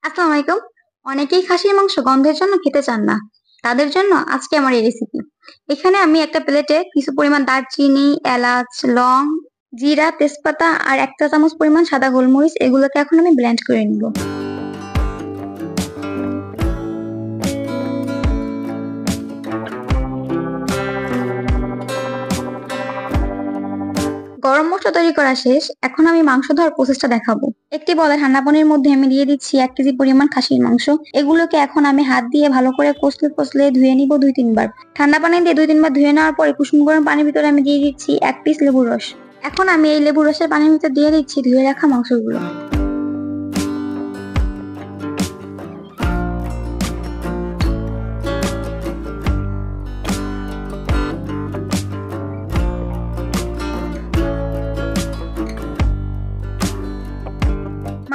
আসসালামু আলাইকুম। অনেকেই খাসির মাংস গন্ধের জন্য খেতে চান না। তাদের জন্য আজকে আমার এই রেসিপি। এখানে আমি একটা প্লেটে কিছু পরিমাণ দারচিনি, এলাচ, লং, জিরা, তেজপাতা আর ১ চা চামচ পরিমাণ সাদা গোলমরিচ এগুলোকে এখন আমি ব্লেন্ড করে নিব। গরম মসলা তৈরি করা শেষ। এখন আমি মাংস ধোয়ার প্রসেসটা দেখাবো। একটি বলে ঠান্ডা পানির মধ্যে আমি দিয়ে দিচ্ছি ১ কেজি পরিমাণ খাসির মাংস। এগুলোকে এখন আমি হাত দিয়ে ভালো করে কষলে কষলে ধুয়ে নিব ২-৩ বার। ঠান্ডা পানি দিয়ে ২-৩ বার ধুয়ে নেওয়ার পরে কুসুম গরম পানির ভিতরে আমি দিয়ে দিচ্ছি ১ পিস লেবুর রস। এখন আমি এই লেবুর রসের পানির ভিতর দিয়ে দিচ্ছি ধুয়ে রাখা মাংসগুলো।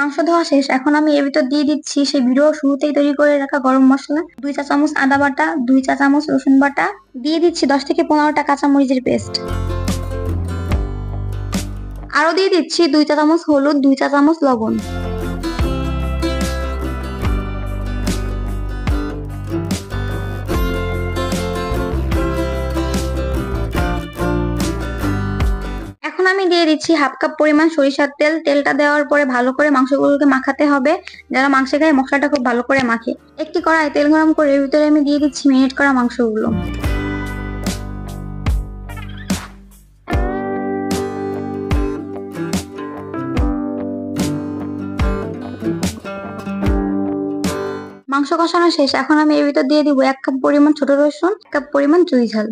মাংস ধোয়া শেষ। এখন আমি এর ভিতর দিয়ে দিচ্ছি সেই ভিডিও শুরুতেই তৈরি করে রাখা গরম মসলা, ২ চা চামচ আদা বাটা, ২ চা চামচ রসুন বাটা, দিয়ে দিচ্ছি ১০ থেকে ১৫টা কাঁচা মরিচের পেস্ট। আরো দিয়ে দিচ্ছি ২ চা চামচ হলুদ, ২ চা চামচ লবণ। এখন আমি দিয়ে দিচ্ছি ১/২ কাপ পরিমাণ সরিষার তেল। তেলটা দেওয়ার পরে ভালো করে মাংসগুলোকে মাখাতে হবে, যেন মাংসের গায়ে মশলাটা খুব ভালো করে মাখে। একটি কড়াই তেল গরম করে এর ভিতরে আমি দিয়ে দিচ্ছি মেরিনেট করা মাংসগুলো। মাংস কষানো শেষ। এখন আমি এর ভিতর দিয়ে দিব ১ কাপ পরিমাণ ছোট রসুন, ১ কাপ পরিমাণ চুই ঝাল।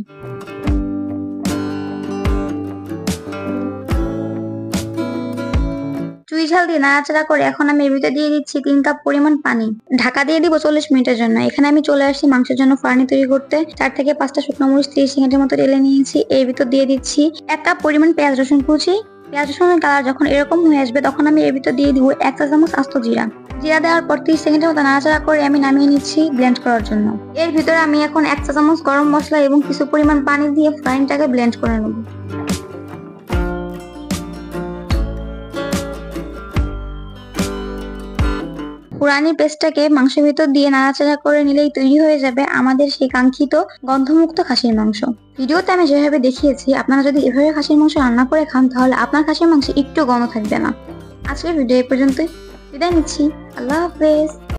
চুই ঝাল দিয়ে নাড়াচাড়া করে এখন আমি এর ভিতরে দিয়ে দিচ্ছি ৩ কাপ পরিমাণ পানি। ঢাকা দিয়ে দিব ৪০ মিনিটের জন্য। এখানে আমি চলে আসছি মাংসের জন্য ফার্নি তৈরি করতে। ৪ থেকে ৫টা শুকনো মরিচ ৩০ সেকেন্ডের মতো ঢেলে নিয়েছি। এর ভিতর দিয়ে দিচ্ছি ১ কাপ পরিমাণ পেঁয়াজ রসুন কুচি। পেঁয়াজ রসুনের কালার যখন এরকম হয়ে আসবে তখন আমি এর ভিতর দিয়ে দিব ১ চা চামচ আস্ত জিরা। জিরা দেওয়ার পর ৩০ সেকেন্ডের মতো নাড়াচাড়া করে আমি নামিয়ে নিচ্ছি ব্লেন্ড করার জন্য। এর ভিতরে আমি এখন ১ চা চামচ গরম মসলা এবং কিছু পরিমাণ পানি দিয়ে ফার্নিটাকে ব্লেন্ড করে নেব। পুরানি পেস্টটাকে মাংসের ভিতর দিয়ে নাড়াচাড়া করে নিলেই তৈরি হয়ে যাবে আমাদের সেই কাঙ্ক্ষিত গন্ধমুক্ত খাসির মাংস। ভিডিওতে আমি যেভাবে দেখিয়েছি আপনারা যদি এভাবে খাসির মাংস রান্না করে খান তাহলে আপনার খাসির মাংসে একটু গন্ধ থাকবে না। আজকের ভিডিও এই পর্যন্তই। বিদায় নিচ্ছি। আল্লাহ হাফেজ।